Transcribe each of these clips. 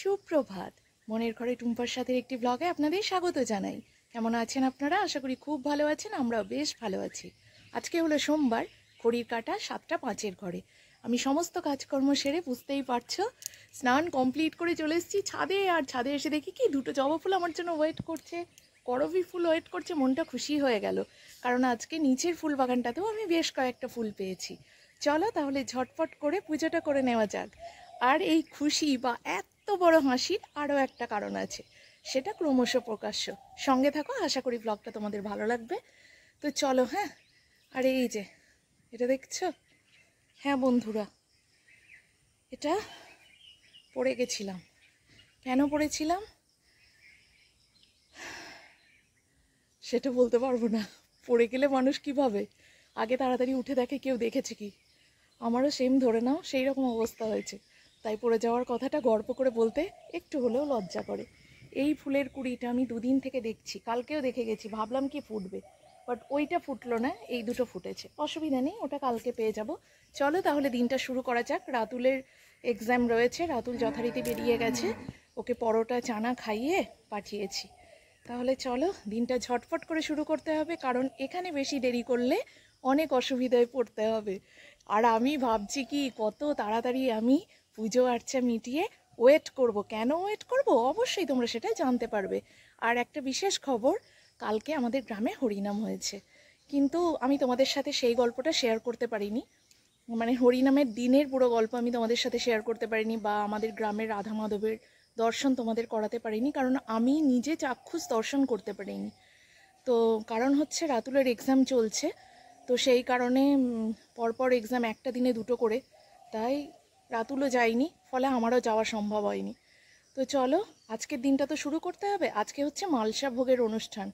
সুপ্রভাত, মনের ঘরে টুম্পার সাথে একটি ব্লগে আপনাদের স্বাগত জানাই। কেমন আছেন আপনারা? আশা করি খুব ভালো আছেন, আমরাও বেশ ভালো আছি। আজকে হলো সোমবার, ঘড়ির কাঁটা 7:05 ঘরে। আমি সমস্ত কাজকর্ম সেরে, বুঝতেই পারছো, স্নান কমপ্লিট করে চলে এসেছি ছাদে। আর ছাদে এসে দেখি কি দুটো জবা ফুল আমার জন্য ওয়েট করছে, করবী ফুল ওয়েট করছে। মনটা খুশি হয়ে গেল, কারণ আজকে নিচের ফুল বাগানটাতেও আমি বেশ কয়েকটা ফুল পেয়েছি। চলো তাহলে ঝটপট করে পুজোটা করে নেওয়া যাক। আর এই খুশি বা এত বড় হাসির আরও একটা কারণ আছে, সেটা ক্রমশ প্রকাশ্য। সঙ্গে থাকো, আশা করি ব্লগটা তোমাদের ভালো লাগবে। তো চলো। হ্যাঁ, আর এই যে এটা দেখছো, হ্যাঁ বন্ধুরা, এটা পড়ে গেছিলাম। কেন পড়েছিলাম সেটা বলতে পারবো না। পড়ে গেলে মানুষ কী ভাবে, আগে তাড়াতাড়ি উঠে দেখে কেউ দেখেছে কি। আমারও সেম ধরে নাও সেই রকম অবস্থা হয়েছে, তাই পড়ে যাওয়ার কথাটা গর্ব করে বলতে একটু হলেও লজ্জা করে। এই ফুলের কুড়িটা আমি দুদিন থেকে দেখছি, কালকেও দেখে গেছি, ভাবলাম কি ফুটবে, বাট ওইটা ফুটলো না, এই দুটো ফুটেছে। অসুবিধা নেই, ওটা কালকে পেয়ে যাব। চলো তাহলে দিনটা শুরু করা যাক। রাতুলের এক্সাম রয়েছে, রাতুল যথারীতি বেরিয়ে গেছে, ওকে পরোটা চানা খাইয়ে পাঠিয়েছি। তাহলে চলো দিনটা ঝটফট করে শুরু করতে হবে, কারণ এখানে বেশি দেরি করলে অনেক অসুবিধায় পড়তে হবে। আর আমি ভাবছি কি কত তাড়াতাড়ি আমি পুজো আর্চা মিটিয়ে ওয়েট করব। কেন ওয়েট করব অবশ্যই তোমরা সেটা জানতে পারবে। আর একটা বিশেষ খবর, কালকে আমাদের গ্রামে হরিনাম হয়েছে, কিন্তু আমি তোমাদের সাথে সেই গল্পটা শেয়ার করতে পারিনি। মানে হরিনামের দিনের পুরো গল্প আমি তোমাদের সাথে শেয়ার করতে পারিনি, বা আমাদের গ্রামের রাধা মাধবের দর্শন তোমাদের করাতে পারিনি, কারণ আমি নিজে চাক্ষুষ দর্শন করতে পারিনি। তো কারণ হচ্ছে রাতুলের এক্সাম চলছে, তো সেই কারণে পরপর এক্সাম একটা দিনে দুটো করে, তাই রাতুলও যায়নি, ফলে আমারও যাওয়া সম্ভব হয়নি। তো চলো আজকের দিনটা তো শুরু করতে হবে। আজকে হচ্ছে মালসা ভোগের অনুষ্ঠান।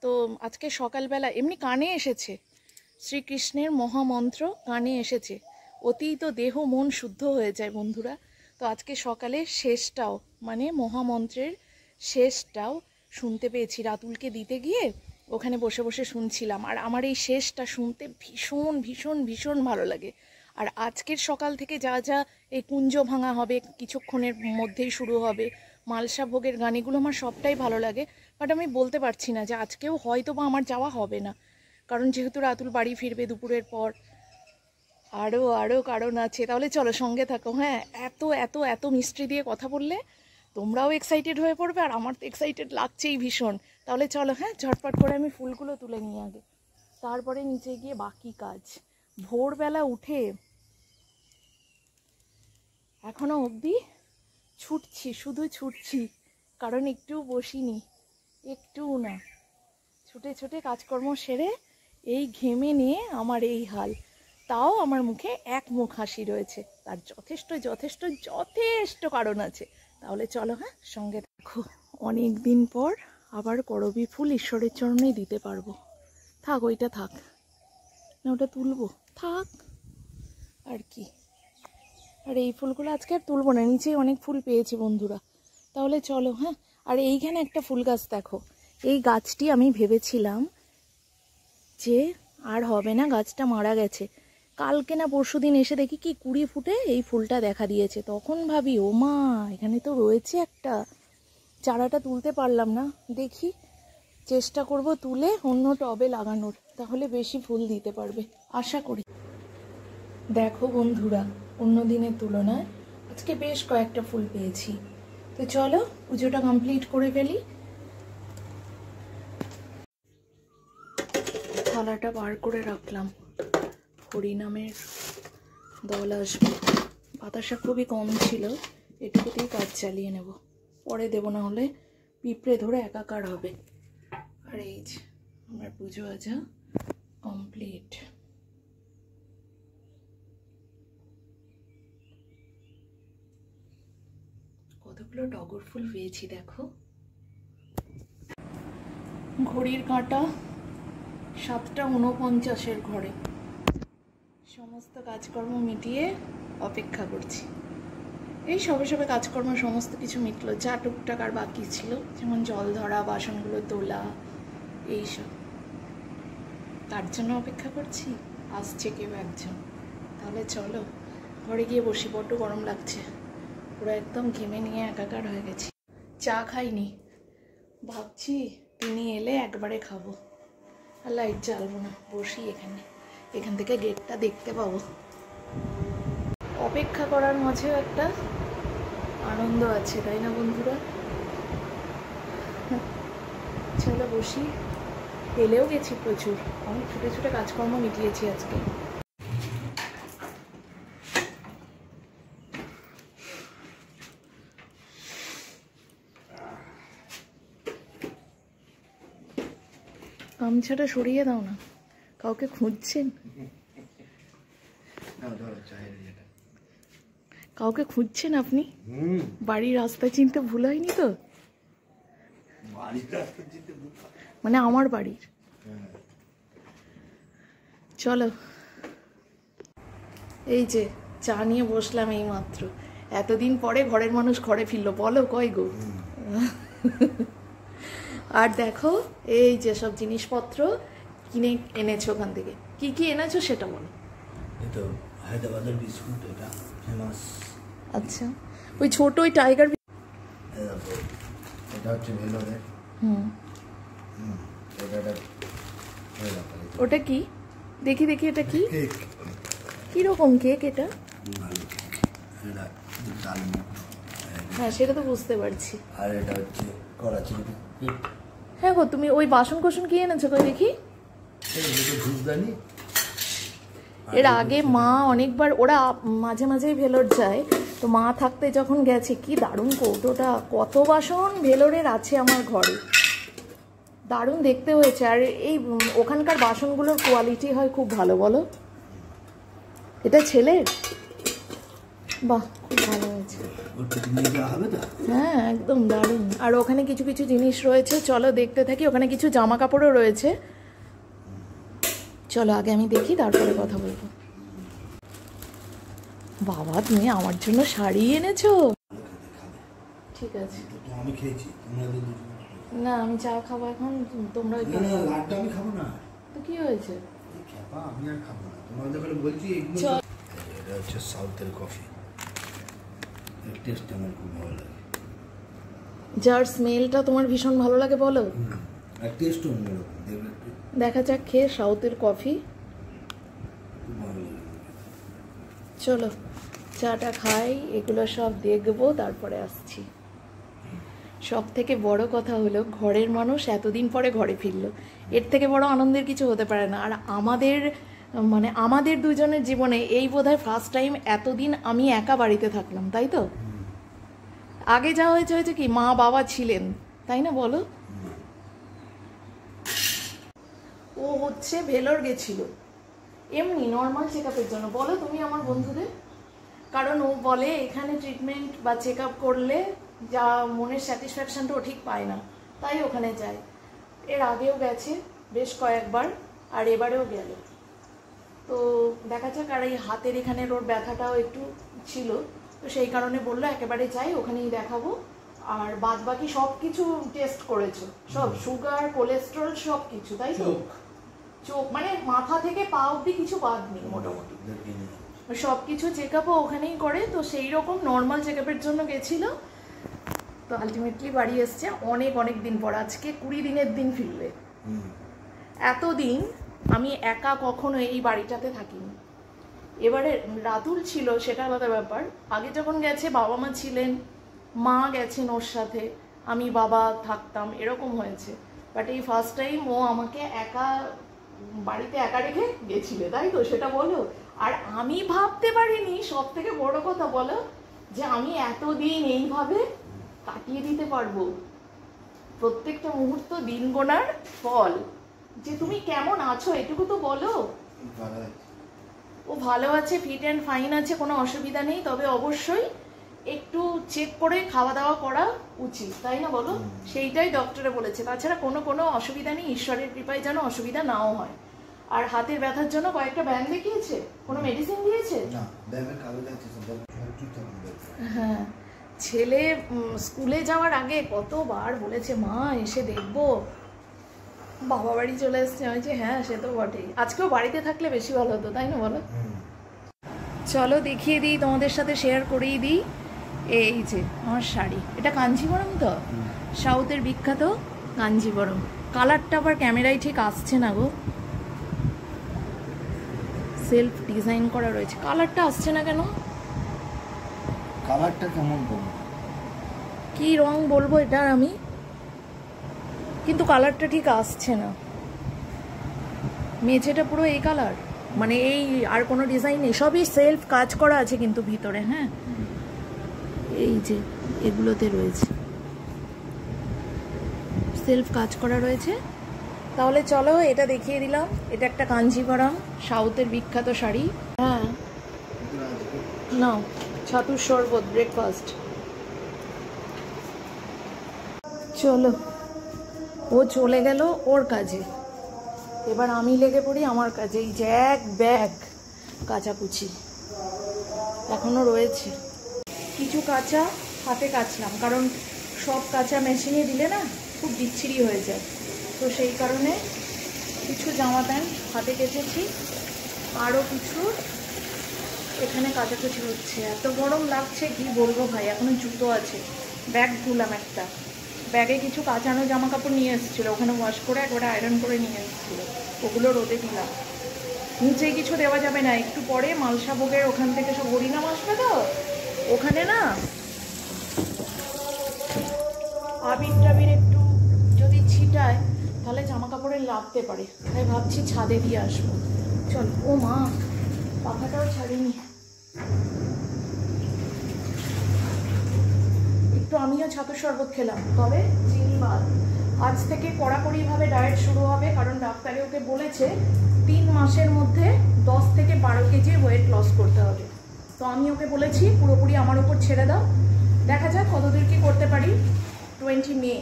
তো আজকে সকালবেলা এমনি কানে এসেছে শ্রীকৃষ্ণের মহামন্ত্র, কানে এসেছে, অতি তো দেহ মন শুদ্ধ হয়ে যায় বন্ধুরা। তো আজকে সকালে শেষটাও, মানে মহামন্ত্রের শেষটাও শুনতে পেয়েছি। রাতুলকে দিতে গিয়ে ওখানে বসে বসে শুনছিলাম, আর আমার এই শেষটা শুনতে ভীষণ ভীষণ ভীষণ ভালো লাগে। আর আজকের সকাল থেকে যা যা এই কুঞ্জ ভাঙা হবে, কিছুক্ষণের মধ্যেই শুরু হবে, মালসা ভোগের গান, এগুলো আমার সবটাই ভালো লাগে। বাট আমি বলতে পারছি না যে আজকেও হয়তো বা আমার যাওয়া হবে না, কারণ যেহেতু রাতুল বাড়ি ফিরবে দুপুরের পর। আরও আরও কারণ আছে, তাহলে চলো সঙ্গে থাকো। হ্যাঁ, এত এত এত মিস্ট্রি দিয়ে কথা বললে তোমরাও এক্সাইটেড হয়ে পড়বে, আর আমার তো এক্সাইটেড লাগছেই ভীষণ। তাহলে চলো, হ্যাঁ, ঝটপট করে আমি ফুলগুলো তুলে নিই আগে, তারপরে নিচে গিয়ে বাকি কাজ। ভোরবেলা উঠে এখনো অবধি ছুটছি, শুধু ছুটছি, কারণ একটুও বসিনি, একটুও না। ছুটে ছুটে কাজকর্ম সেরে এই ঘেমে নিয়ে আমার এই হাল। তাও আমার মুখে এক মুখ হাসি রয়েছে, তার যথেষ্ট যথেষ্ট যথেষ্ট কারণ আছে। তাহলে চলো, হ্যাঁ, সঙ্গে দেখো। অনেক দিন পর আবার করবী ফুল ঈশ্বরের চরণেই দিতে পারবো। থাক, ওইটা থাক না, ওটা তুলবো, থাক আর কি। আর এই ফুলগুলো আজকে আর তুলবো না, নিচেই অনেক ফুল পেয়েছি বন্ধুরা। তাহলে চলো, হ্যাঁ। আর এইখানে একটা ফুল গাছ দেখো, এই গাছটি আমি ভেবেছিলাম যে আর হবে না, গাছটা মারা গেছে। কালকে না পরশু দিন এসে দেখি কি কুড়ি ফুটে এই ফুলটা দেখা দিয়েছে। তখন ভাবি ও মা, এখানে তো রয়েছে একটা, চারাটা তুলতে পারলাম না। দেখি, চেষ্টা করব তুলে অন্য টবে লাগানোর, তাহলে বেশি ফুল দিতে পারবে আশা করি। দেখো বন্ধুরা, অন্য দিনের তুলনায় আজকে বেশ কয়েকটা ফুল পেয়েছি। তো চলো পুজোটা কমপ্লিট করে ফেলি। থালাটা বার করে রাখলাম, হরিনামের দল আসবে। বাতাসা খুবই কম ছিল, এটুকুতেই কাজ চালিয়ে নেব। পরে দেবো, না হলে পিঁপড়ে ধরে একাকার হবে। আর এই যে আমার পুজো আজা কমপ্লিট। কতগুলো টগর ফুল পেয়েছি দেখো। ঘড়ির কাঁটা 7:49 ঘরে। সমস্ত কাজকর্ম মিটিয়ে অপেক্ষা করছি। এই সবে সবে কাজকর্ম সমস্ত কিছু মিটলো, যা টুকটাক আর বাকি ছিল, যেমন জল ধরা, বাসনগুলো তোলা, এইসব। তার জন্য অপেক্ষা করছি, আসছে কেউ একজন। তাহলে চলো ঘরে গিয়ে বসি, বড্ড গরম লাগছে, পুরো একদম ঘেমে নিয়ে একাকার হয়ে গেছি। চা খাইনি, ভাবছি তিনি এলে একবারে খাবো। আর লাইট জ্বালবো না, বসি এখান থেকে গেটটা দেখতে পাবো। অপেক্ষা করার মাঝেও একটা আনন্দ আছে, তাই না বন্ধুরা? চলো বসি। এলেও গেছি প্রচুর, অনেক ছুটে ছুটে কাজকর্ম মিটিয়েছি আজকে। গামছাটা সরিয়ে দাও না, কাউকে খুঁজছেন? কাউকে খুঁজছেন আপনি? বাড়ির রাস্তা চিনতে ভুল হয়নি তো? মানে আমার বাড়ির। চলো, এই যে চা নিয়ে বসলাম এই মাত্র। এতদিন পরে ঘরের মানুষ ঘরে ফিরলো, বলো কয় গো? আর দেখো এই যে সব জিনিসপত্র কিনে এনেছো ওখান থেকে। কি কি এনেছো সেটা বলো। এটা হায়দ্রাবাদের বিস্কুট, এটা ফেমাস। আচ্ছা, ওই ছোট ওই টাইগার। এটা হচ্ছে ভেলোরের। ওটা কি? দেখি দেখি, এটা কি? কেক। কিরকম কেক এটা? এটা ডাল। হ্যাঁ, সেটা তো বুঝতে পারছি। আর এটা হচ্ছে করাচি কেক। হ্যাঁ গো, তুমি ওই বাসন কোসন কি এনেছো কই দেখি? ধূপদানি। এর আগে মা অনেকবার, ওরা মাঝে মাঝেই ভেলোর যায়, তো মা থাকতে যখন গেছে, কি দারুণ কৌটোটা, কত বাসন ভেলোরের আছে আমার ঘরে, দারুণ দেখতে হয়েছে। আর এই ওখানকার বাসনগুলোর কোয়ালিটি হয় খুব ভালো, বলো? এটা ছেলের? বাহ, খুব ভালো হয়েছে। হ্যাঁ, একদম দারুণ। আর ওখানে কিছু কিছু জিনিস রয়েছে, চলো দেখতে থাকি। ওখানে কিছু জামা কাপড়ও রয়েছে, চলো আগে আমি দেখি, তারপরে কথা বলবো। বাবা, তুমি আমার জন্য শাড়ি এনেছো? ঠিক আছে। আমি খেয়েছি, না, আমি চা খাবো এখন, তোমরা আমি খাবো না। তো কি হয়েছে? আমি আর খাবো না, তোমাদের বলছি। এটা হচ্ছে সাউথের কফি, টেস্ট আমার খুব ভালো লাগে। যার স্মেলটা তোমার ভীষণ ভালো লাগে, বলো? আর টেস্ট অন্যরকম। দেখা যাক খেয়ে সাউথের কফি। চলো চাটা খাই, এগুলো সব দেখবো, তারপরে আসছি। সব থেকে বড় কথা হলো, ঘরের মানুষ এতদিন পরে ঘরে ফিরলো, এর থেকে বড় আনন্দের কিছু হতে পারে না। আর আমাদের দুজনের জীবনে এই বোধহয় ফার্স্ট টাইম এতদিন আমি একা বাড়িতে থাকলাম, তাই তো? আগে যা হয়েছে কি, মা বাবা ছিলেন, তাই না বলো? ও হচ্ছে ভেলোর গেছিল এমনি নর্মাল চেক আপের জন্য, বলো তুমি আমার বন্ধুদের। কারণ ও বলে এখানে ট্রিটমেন্ট বা চেক আপ করলে যা মনের স্যাটিসফ্যাকশনটা ও ঠিক পায় না, তাই ওখানে যায়। এর আগেও গেছে বেশ কয়েকবার, আর এবারেও গেল। তো দেখা যাক। আর এই হাতের এখানে ওর ব্যথাটাও একটু ছিল, তো সেই কারণে বললো একেবারে যাই, ওখানেই দেখাবো। আর বাদ বাকি সব কিছু টেস্ট করেছো, সব সুগার, কোলেস্ট্রল, সব কিছু, তাই তো? চোখ মানে মাথা থেকে পা অব্দি কিছু বাদ নেই, মোটামুটি সব কিছু চেক আপও ওখানেই করে। তো সেই রকম নর্মাল চেক আপের জন্য গেছিল, তো আলটিমেটলি বাড়ি এসছে অনেক অনেক দিন পর। আজকে 20 দিনের দিন ফিরবে। এতদিন আমি একা কখনো এই বাড়িটাতে থাকিনি। এবারে রাতুল ছিল, সেটা আলাদা ব্যাপার। আগে যখন গেছে বাবা মা ছিলেন, মা গেছেন ওর সাথে, আমি বাবা থাকতাম, এরকম হয়েছে। বাট এই ফার্স্ট টাইম ও আমাকে একা বাড়িতে একা রেখে গেছিলে, তাই তো? সেটা বলো। আর আমি ভাবতে পারিনি, সব থেকে বড় কথা বলো, যে আমি এতদিন এইভাবে কাটিয়ে দিতে পারবো। প্রত্যেকটা মুহূর্ত দিন গোনার ফল। যে তুমি কেমন আছো এটুকু তো বলো। ও ভালো আছে, ফিট অ্যান্ড ফাইন আছে, কোনো অসুবিধা নেই। তবে অবশ্যই একটু চেক করে খাওয়া দাওয়া করা উচিত, তাই না বলো? সেইটাই ডক্টরে বলেছে। তাছাড়া কোনো অসুবিধা নেই, ঈশ্বরের কৃপায় যেন অসুবিধা নাও হয়। আর হাতের ব্যথার জন্য কয়েকটা ব্যায়াম দেখিয়েছে, কোনো মেডিসিন দিয়েছে? হ্যাঁ, ছেলে স্কুলে যাওয়ার আগে কতবার বলেছে মা এসে দেখবো, বাবা বাড়ি চলে এসছে। আমি যে হ্যাঁ সে তো বটেই, আজকেও বাড়িতে থাকলে বেশি ভালো হতো, তাই না বলো? চলো দেখিয়ে দিই, তোমাদের সাথে শেয়ার করেই দিই। এই যে আমার শাড়ি, এটা কাঞ্জিবরম তো, সাউথের বিখ্যাত কাঞ্জিবরম। কালারটা আবার ক্যামেরায় ঠিক আসছে না গো, সেলফ ডিজাইন করা রয়েছে। কালারটা আসছে না কেন? কালারটা কেমন বলবো, কি রং বলবো এটা আমি, কিন্তু কালারটা ঠিক আসছে না। মেঝেটা পুরো এই কালার, মানে এই আর কোনো ডিজাইন নেই, সবই সেলফ কাজ করা আছে কিন্তু ভিতরে। হ্যাঁ, এই যে এগুলোতে রয়েছে সেলফ কাজ করা রয়েছে। তাহলে চলো এটা দেখিয়ে দিলাম। এটা একটা কাঞ্জিবরম সাউথের বিখ্যাত শাড়ি। হ্যাঁ নাও, ছাতুর শরবত ব্রেকফাস্ট। চলো, ও চলে গেল ওর কাজে, এবার আমি লেগে পড়ি আমার কাজে। এই যে এক ব্যাগ কাচাকুচি এখনো রয়েছে, কিছু কাঁচা হাতে কাচলাম, কারণ সব কাঁচা মেশিনে দিলে না খুব বিচ্ছিরি হয়ে যায়। তো সেই কারণে কিছু জামা প্যান্ট হাতে কেচেছি, আরও কিছু এখানে কাচাকুচি হচ্ছে। এত গরম লাগছে কি বলবো ভাই, এখনো জুতো আছে। ব্যাগ ধুলাম একটা, ব্যাগে কিছু কাচানো জামা কাপড় নিয়ে এসেছিলো, ওখানে ওয়াশ করে একবারে আয়রন করে নিয়ে এসেছিলো, ওগুলো রোদে দিলাম। নিচে কিছু দেওয়া যাবে না, একটু পরে মালসাভোগের ওখান থেকে সব হরিনাম আসবে তো, ওখানে না আবির টাবির একটু যদি ছিটায় তাহলে জামা কাপড়ে লাগতে পারে, তাই ভাবছি ছাদে দিয়ে আসবো। চল, ও মা পাখাটাও ছাড়িনি। একটু আমিও ছাতুর শরবত খেলাম, তবে চিনি বাদ। আজ থেকে কড়াকড়িভাবে ডায়েট শুরু হবে, কারণ ডাক্তারে ওকে বলেছে 3 মাসের মধ্যে 10 থেকে 12 কেজি ওয়েট লস করতে হবে। তো আমি ওকে বলেছি পুরোপুরি আমার উপর ছেড়ে দাও, দেখা যাক কতদূর কি করতে পারি। 20 মে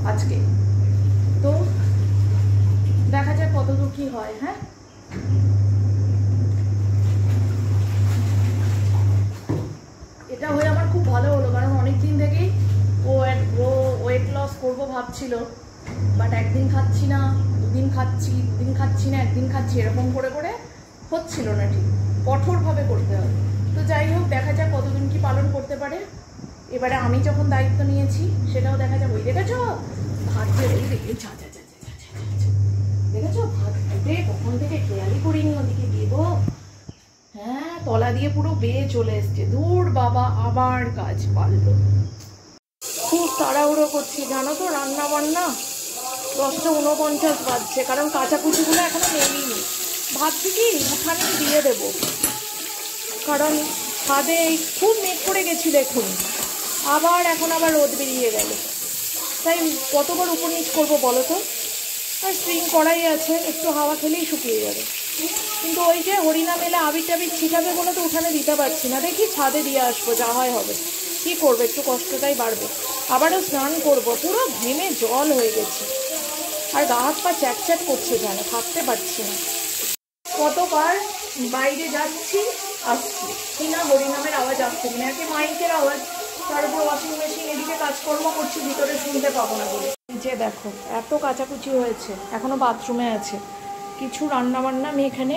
আজকে, তো দেখা যাক কতদূর কি হয়। হ্যাঁ, এটা হয়ে আমার খুব ভালো হলো, কারণ অনেক দিন থেকেই ও ওয়েট লস করবো ভাবছিল, বাট একদিন খাচ্ছি না, দুদিন খাচ্ছি, দুদিন খাচ্ছি না, একদিন খাচ্ছি, এরকম করে করে হচ্ছিল না। ঠিক কঠোরভাবে করতে হবে। তো যাই হোক, দেখা যাক কতদিন কি পালন করতে পারে। এবারে আমি যখন দায়িত্ব নিয়েছি সেটাও দেখা যাবে। ওই দেখেছো ভাত যে দেখেছো ভাত ফুটে কখন থেকে খেয়ালই করিনি ওদিকে দেবো। হ্যাঁ, তলা দিয়ে পুরো বেয়ে চলে এসছে। দূর বাবা, আবার কাজ পারলো। খুব তাড়াহুড়ো করছি জানো তো, রান্না বান্না 10:49 বাজছে, কারণ কাঁচাকুচিগুলো এখনো নেইনি। ভাবছি কি উঠানেই দিয়ে দেবো, কারণ ছাদে খুব মেঘ করে গেছি দেখুন, এখন আবার রোদ বেরিয়ে গেল, তাই কতবার উপর নিচ করবো বলো তো। আর স্প্রিং করাই আছে, একটু হাওয়া খেলেই শুকিয়ে যাবে। কিন্তু ওই যে হরিনাম এলে আবির টাবির ছিটাবে বলে তো উঠানে দিতে পারছি না। দেখি ছাদে দিয়ে আসবো, যা হয় হবে। কি করবো, একটু কষ্টটাই বাড়বে। আবারও স্নান করবো, পুরো ঘেমে জল হয়ে গেছে, আর গা হাত পা চ্যাট করছে, জানো থাকতে পারছি না। কতবার বাইরে যাচ্ছি আসছি, কিনা হরিনামের আওয়াজ আসছে কিনা, একে মাইকের আওয়াজ, তার উপর ওয়াশিং মেশিন, এদিকে কাজকর্ম করছি, ভিতরে শুনতে পাবো না বলে। যে দেখো এত কাচাকুচি হয়েছে, এখনো বাথরুমে আছে। কিছু রান্নাবান্না আমি এখানে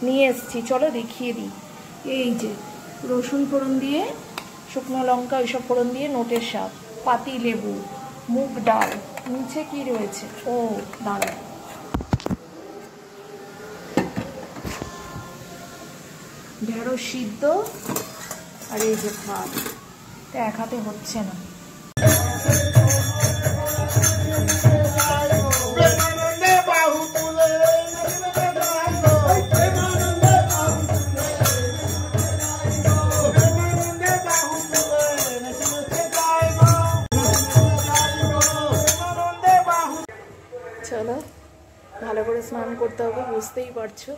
নিয়ে এসেছি, চলো দেখিয়ে দিই। এই যে রসুন ফোড়ন দিয়ে, শুকনো লঙ্কা ওইসব ফোড়ন দিয়ে নোটের শাক, পাতি লেবু, মুগ ডাল, নিচে কি রয়েছে, ও দাঁড়া, ঢেঁড়স সিদ্ধ, আর এই যে ভাত। এক হাতে হচ্ছে না। সকালবেলা ভালো করে স্নান করতে হবে, বুঝতেই পারছো।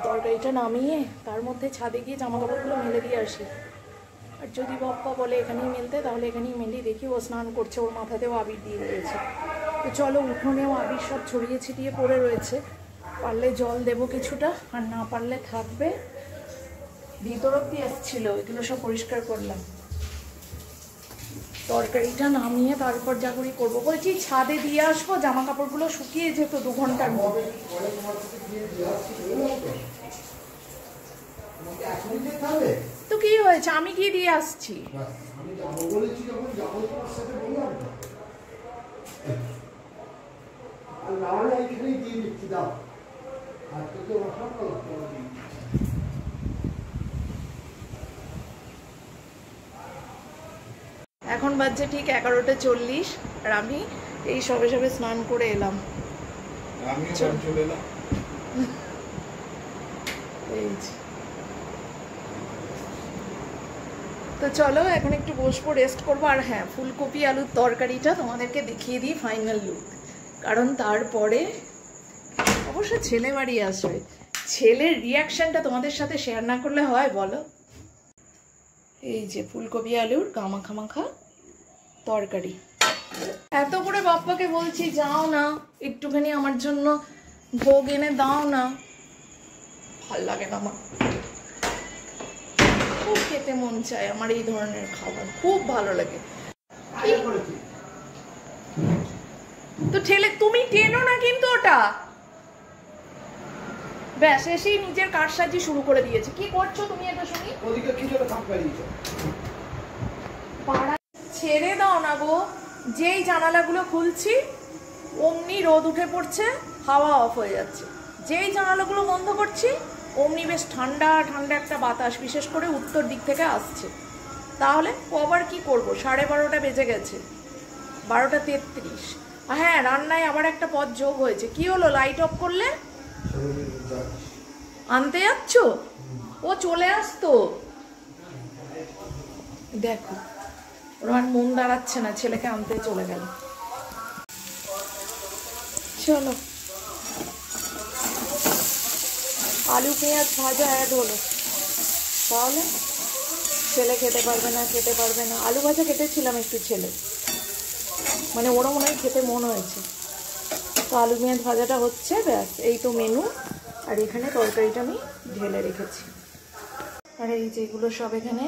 তরকারিটা নামিয়ে তার মধ্যে ছাদে গিয়ে জামা কাপড়গুলো মেলে দিয়ে আসি। আর যদি বাপ্পা বলে এখানেই মেলতে, তাহলে এখানেই মেলি। দেখি ও স্নান করছে, ওর মাথাতেও আবির দিয়ে দিয়েছে। তো চলো, উঠোনেও আবির সব ছড়িয়ে ছিটিয়ে পড়ে রয়েছে, পারলে জল দেবো কিছুটা, আর না পারলে থাকবে। ভিতর অব্দি এসছিল, এগুলো সব পরিষ্কার করলাম। তরকারিটা নামিয়ে তারপর যা করি করবো। বলছি ছাদে দিয়ে আসবো, জামা কাপড়গুলো শুকিয়ে যেত 2 ঘন্টার মধ্যে। তো কি হয়েছে, আমি গিয়ে দিয়ে আসছি। এখন বাজছে ঠিক 11টা 40, আর আমি এই সবে সবে স্নান করে এলাম। তো চলো এখন একটু বসবো, রেস্ট করবো। আর হ্যাঁ, ফুলকপি আলুর তরকারিটা তোমাদেরকে দেখিয়ে দিই ফাইনাল লুক, কারণ তারপরে অবশ্য ছেলে বাড়ি আসবে। ছেলের রিয়াকশনটা তোমাদের সাথে শেয়ার না করলে হয় বলো? এই যে ফুলকপি আলুর গামাখা তরকারি। এত করে বাপ্পাকে বলছি যাও না একটুখানি আমার জন্য ভোগ এনে দাও না, ভাল লাগে না আমার, খুব খেতে মন চায় আমার এই ধরনের খাবার, খুব ভালো লাগে। তো ঠেলে তুমি টেনো না কিন্তু ওটা, ব্যাস এসেই নিজের কারসাজি শুরু করে দিয়েছে। কি করছো তুমি এটা শুনি? ছেড়ে দাও না গো, যেই জানালাগুলো খুলছি অমনি রোদ উঠে পড়ছে, হাওয়া অফ হয়ে যাচ্ছে। যেই জানালাগুলো বন্ধ করছি অমনি বেশ ঠান্ডা ঠান্ডা একটা বাতাস, বিশেষ করে উত্তর দিক থেকে আসছে। তাহলে কবার কি করবো? 12:30 বেজে গেছে, 12:33। হ্যাঁ, রান্নায় আবার একটা পদ যোগ হয়েছে। কি হলো, লাইট অফ করলে? আনতে যাচ্ছ? ও চলে আসতো, দেখো ওর আর মন দাঁড়াচ্ছে না, ছেলেকে আনতে চলে গেল। চলো, আলু পেঁয়াজ ভাজা অ্যাড হলো, তাহলে ছেলে খেতে পারবে না। আলু ভাজা কেটেছিলাম একটু, ছেলে মানে ওরও মনে হয় খেতে মন হয়েছে। তো আলু পেঁয়াজ ভাজাটা হচ্ছে, ব্যাস এই তো মেনু। আর এখানে তরকারিটা আমি ঢেলে রেখেছি, আর এই যেগুলো সব এখানে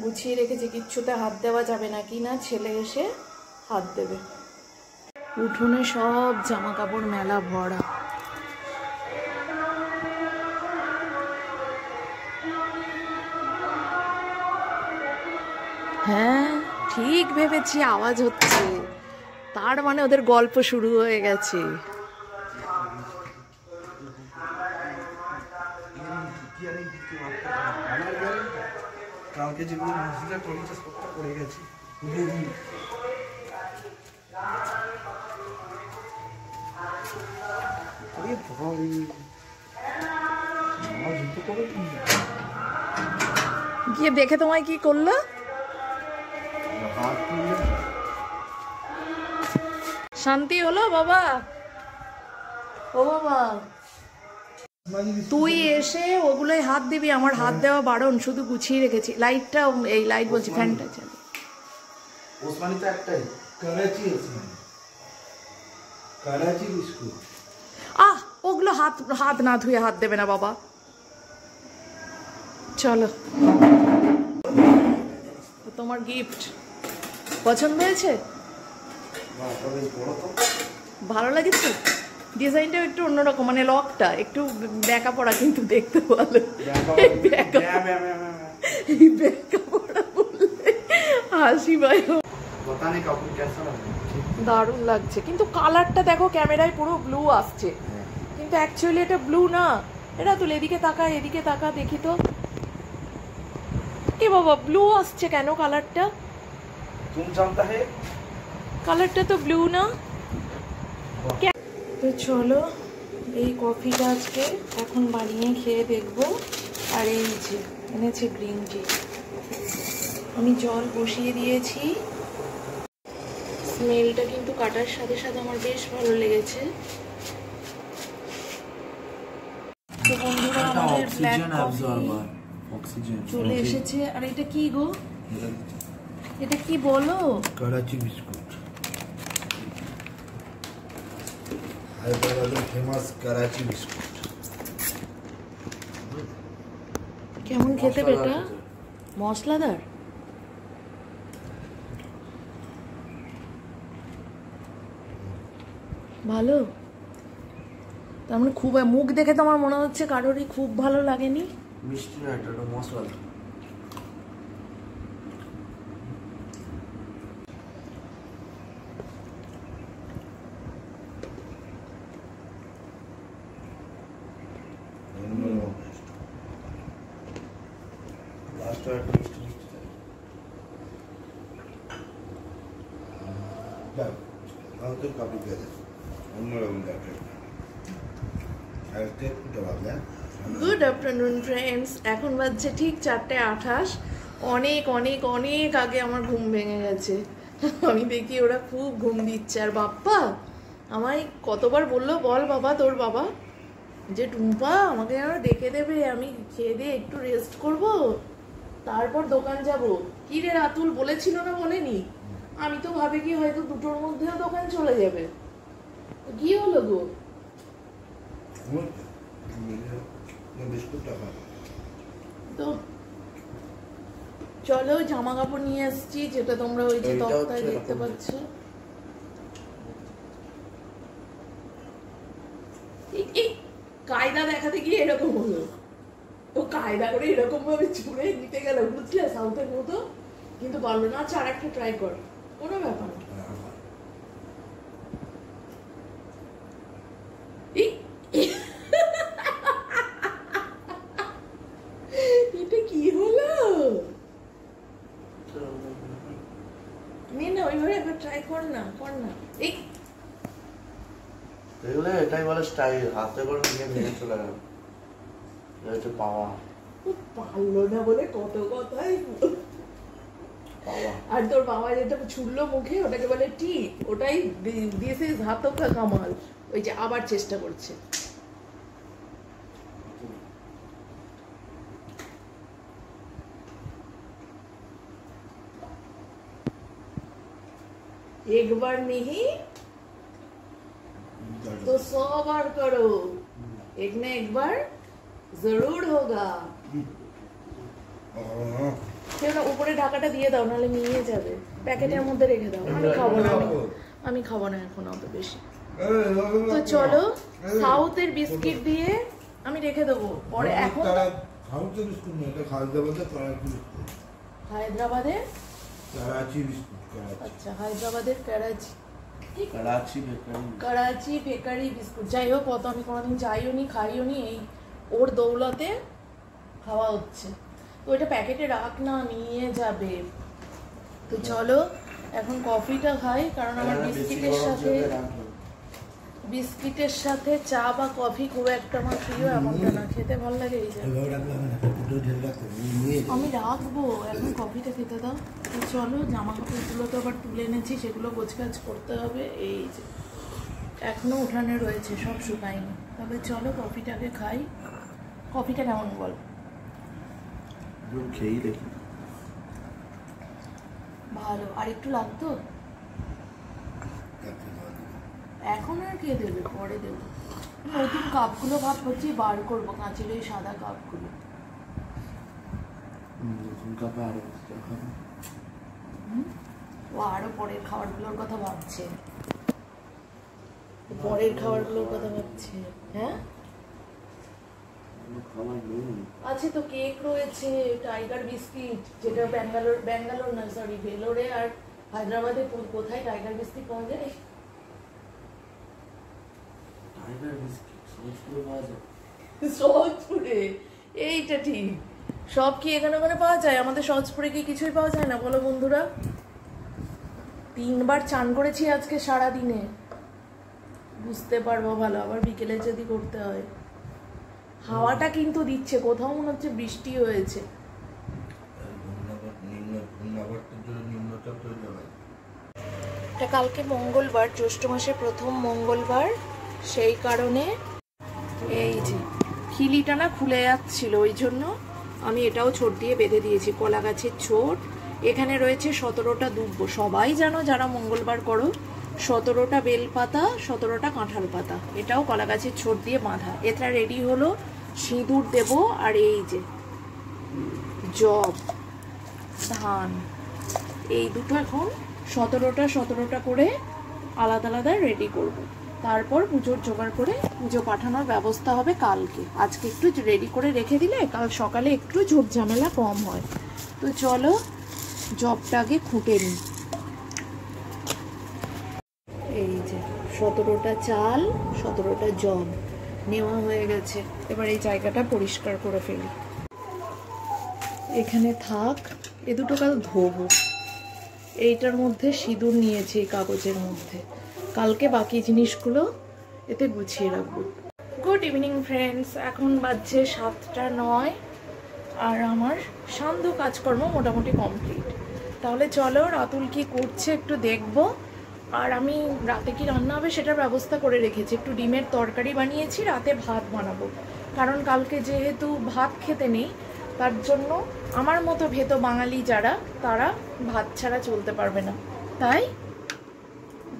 গুছিয়ে রেখেছি। কিচ্ছুতে হাত দেওয়া যাবে না, কি না ছেলে এসে হাত দেবে। উঠোনে সব জামা কাপড় মেলা ভরা। হ্যাঁ ঠিক ভেবেছি, আওয়াজ হচ্ছে, তার মানে ওদের গল্প শুরু হয়ে গেছে। কালকে যেগুলো মসজিদে করেছে সবটা করে গেছি। গিয়ে দেখে তোমায় কি করলো? শান্তি হলো বাবা? ও বাবা, তুই এসে ওগুলোই হাত দিবি, আমার হাত দেওয়া বারণ, শুধু গুছিয়ে রেখেছি। লাইটটা, এই লাইট বলছি, ফ্যানটা চালু। ওসমানি তো একটাই, করাচি ওসমানি, করাচি বিস্কুট। ওগুলো হাত না ধুয়ে হাত দেবে না বাবা। চলো, তোমার গিফট পছন্দ হয়েছে? ভালো লাগছে? ডিজাইনটাও একটু অন্যরকম, মানে লকটা একটু ব্যাকা পড়া, কিন্তু দেখতে ভালো। হাসি ভাই, দারুণ লাগছে। কিন্তু কালারটা দেখো, ক্যামেরায় পুরো ব্লু আসছে, কিন্তু অ্যাকচুয়ালি এটা ব্লু না। এটা তুলে এদিকে তাকা দেখি তো। এ বাবা, ব্লু আসছে কেন কালারটা? কালারটা তো ব্লু না। তো চলো, এই কফিটা আজকে এখন বানিয়ে খেয়ে দেখবো। আর এই যে এনেছে গ্রিন টি, আমি জল বসিয়ে দিয়েছি। স্মেলটা কিন্তু কাটার সাথে সাথে আমার বেশ ভালো লেগেছে। তো বন্ধুরা আমাদের ব্ল্যাক কফি চলে এসেছে। আর এটা কি গো, এটা কি বলো? করাচি বিস্কুট, হায়দ্রাবাদের ফেমাস করাচি বিস্কুট। কেমন খেতে বেটা? মশলাদার? ভালো? তার মানে খুব, মুখ দেখে তো আমার মনে হচ্ছে কারোরই খুব ভালো লাগেনি। মিষ্টি না, এটা মশলা। গুড আফটারনুন ফ্রেন্ডস, এখন বাজছে ঠিক 4:28। অনেক অনেক অনেক আগে আমার ঘুম ভেঙে গেছে। আমি দেখি ওরা খুব ঘুম দিচ্ছে। আর বাপ্পা আমায় কতবার বললো, বল বাবা তোর বাবা, যে টুম্পা আমাকে যেন ডেকে দেবে, আমি খেয়ে দিয়ে একটু রেস্ট করব, তারপর দোকান যাব। কি রে রাতুল বলেছিল না বলেনি? আমি তো ভাবে কি হয়তো 2টোর মধ্যেও দোকান চলে যাবে। কি হলো গো? তো চলো জামা কাপড় নিয়ে এসেছি, যেটা তোমরা ওই যে তক্তায় দেখতে পাচ্ছ। কায়দা দেখাতে গিয়ে এরকম হলো। ও কায়দা করে এরকম ভাবে ছুঁড়ে নিতে গেল, বুঝলে, সাউথের মতো, কিন্তু পারলো না। আচ্ছা, আর একটা ট্রাই কর, কোনো ব্যাপার না। এটা কি হলো? না ওইভাবে একবার ট্রাই কর না, কর না। এগুলো এটাই বলে স্টাইল, হাতে করে নিয়ে ভেঙে চলে গেল। এটা হচ্ছে পাওয়া। পারলো না বলে কত কথাই। আর তোর বাবা যেটা ছুড়লো মুখে, ওটাকে বলে টি। ওটাই দিস ইজ হাতকা কামাল। ওই যে আবার চেষ্টা করছে। एक बार नहीं तो 100 बार करो, एक ना एक बार जरूर होगा। উপরে ঢাকাটা দিয়ে দাও, নাহলে নিয়ে যাবে। প্যাকেটের মধ্যে রেখে দাও। আমি খাবো না, আমি খাবো না এখন অত বেশি। তো চলো, সাউথের বিস্কিট দিয়ে আমি রেখে দেবো পরে। এখন সাউথের বিস্কুট না, এটা হায়দ্রাবাদের করাচি বিস্কুট। হায়দ্রাবাদের করাচি বিস্কুট। আচ্ছা, হায়দ্রাবাদের করাচি বেকারি বিস্কুট। যাই হোক, অত আমি কোনোদিন যাইও নি, খাইও নি, এই ওর দৌলতে খাওয়া হচ্ছে। তো এটা প্যাকেটে রাখ না, নিয়ে যাবে। তো চলো এখন কফিটা খাই, কারণ আমার বিস্কিটের সাথে চা বা কফি খুব একটা আমার প্রিয় এমনটা না, খেতে ভালো লাগে। এই যে আমি রাখবো, এখন কফিটা খেতে দাও। তো চলো, জামা কাপড়গুলো তো আবার তুলে এনেছি, সেগুলো গোছগাছ করতে হবে। এই যে এখনো উঠানে রয়েছে, সব শুকায়নি। তবে চলো কফিটাকে খাই। কফিটা কেমন বল? খেয়েই দেখি। ভালো। আর একটু লাগতো? এখন আর কে দেবে, পরে দেবো। নতুন কাপগুলো ভাবছি বার করবো, কাঁচের ওই সাদা কাপগুলো। ও আরো পরের খাবারগুলোর কথা ভাবছে, পরের খাবারগুলোর কথা ভাবছে। হ্যাঁ আছে তো, কেক রয়েছে, টাইগার বিস্কিট, যেটা ব্যাঙ্গালোর না, সরি, ভেলোরে আর হায়দ্রাবাদে কোথায় টাইগার বিস্কিট পাওয়া যায়? সহজপুরে। এইটা ঠিক, সব কি এখানে ওখানে পাওয়া যায়? আমাদের সহজপুরে কি কিছুই পাওয়া যায় না বলো বন্ধুরা? 3 বার চান করেছি আজকে সারাদিনে, বুঝতে পারবো ভালো। আবার বিকেলে যদি করতে হয়। হাওয়াটা কিন্তু দিচ্ছে, কোথাও মনে হচ্ছে বৃষ্টি হয়েছে। এটা কালকে মঙ্গলবার, জ্যৈষ্ঠ মাসের প্রথম মঙ্গলবার, সেই কারণে এই যে খিলিটা না খুলে যাচ্ছিল, ওই জন্য আমি এটাও ছোট দিয়ে বেঁধে দিয়েছি, কলা গাছের ছোট। এখানে রয়েছে 17টা দুব্ব, সবাই জানো যারা মঙ্গলবার করো, 17টা বেলপাতা, 17টা কাঁঠাল পাতা, এটাও কলা গাছের ছোট দিয়ে বাঁধা। এটা রেডি হলো, সিঁদুর দেব, আর এই যে জব, ধান, এই দুটো এখন 17টা করে আলাদা আলাদা রেডি করব। তারপর পুজোর জোগাড় করে পুজো পাঠানোর ব্যবস্থা হবে কালকে। আজকে একটু রেডি করে রেখে দিলে কাল সকালে একটু ঝোপ ঝামেলা কম হয়। তো চলো জবটা আগে খুঁটে নিই। এই যে 17টা চাল, 17টা জব নেওয়া হয়ে গেছে। এবার এই জায়গাটা পরিষ্কার করে ফেলি। এখানে থাক, এ দুটো কাল ধোবো। এইটার মধ্যে সিঁদুর নিয়েছি, এই কাগজের মধ্যে, কালকে বাকি জিনিসগুলো এতে গুছিয়ে রাখবো। গুড ইভিনিং ফ্রেন্ডস, এখন বাজছে 7:09 আর আমার সান্ধ্য কাজকর্ম মোটামুটি কমপ্লিট। তাহলে চলো রাতুল কি করছে একটু দেখবো। আর আমি রাতে কি রান্না হবে সেটার ব্যবস্থা করে রেখেছি, একটু ডিমের তরকারি বানিয়েছি, রাতে ভাত বানাবো। কারণ কালকে যেহেতু ভাত খেতে নেই, তার জন্য আমার মতো ভেতো বাঙালি যারা, তারা ভাত ছাড়া চলতে পারবে না, তাই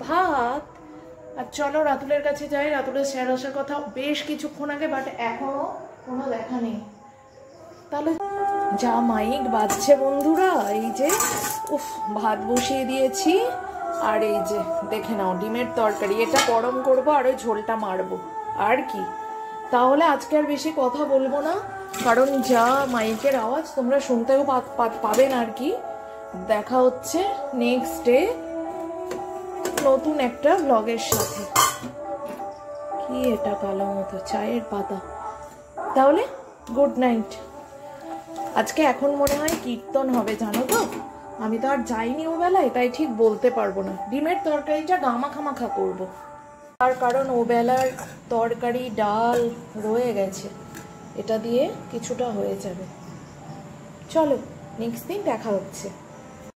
ভাত। আর চলো রাতুলের কাছে যাই, রাতুলের স্যার আসার কথা বেশ কিছুক্ষণ আগে, বাট এখনো কোনো দেখা নেই। তাহলে যা মাইক বাজছে বন্ধুরা, এই যে উফ, ভাত বসিয়ে দিয়েছি, আর এই যে দেখে নাও ডিমের তরকারি, এটা গরম করবো আর ওই ঝোলটা মারবো, আর কি। তাহলে আজকে আর বেশি কথা বলবো না, কারণ যা মাইকের আওয়াজ তোমরা শুনতেও পাবেন আর কি। দেখা হচ্ছে নেক্সট ডে নতুন একটা ব্লগের সাথে। কি এটা কালো মতো চায়ের পাতা। তাহলে গুড নাইট। আজকে এখন মনে হয় কীর্তন হবে, জানো তো। আমি তো আর যাইনি ও বেলায়, তাই ঠিক বলতে পারবো না। ডিমের তরকারিটা গামাখামাখা করবো, তার কারণ ও বেলার তরকারি ডাল রয়ে গেছে, এটা দিয়ে কিছুটা হয়ে যাবে। চলো নেক্সট দিন দেখা হচ্ছে।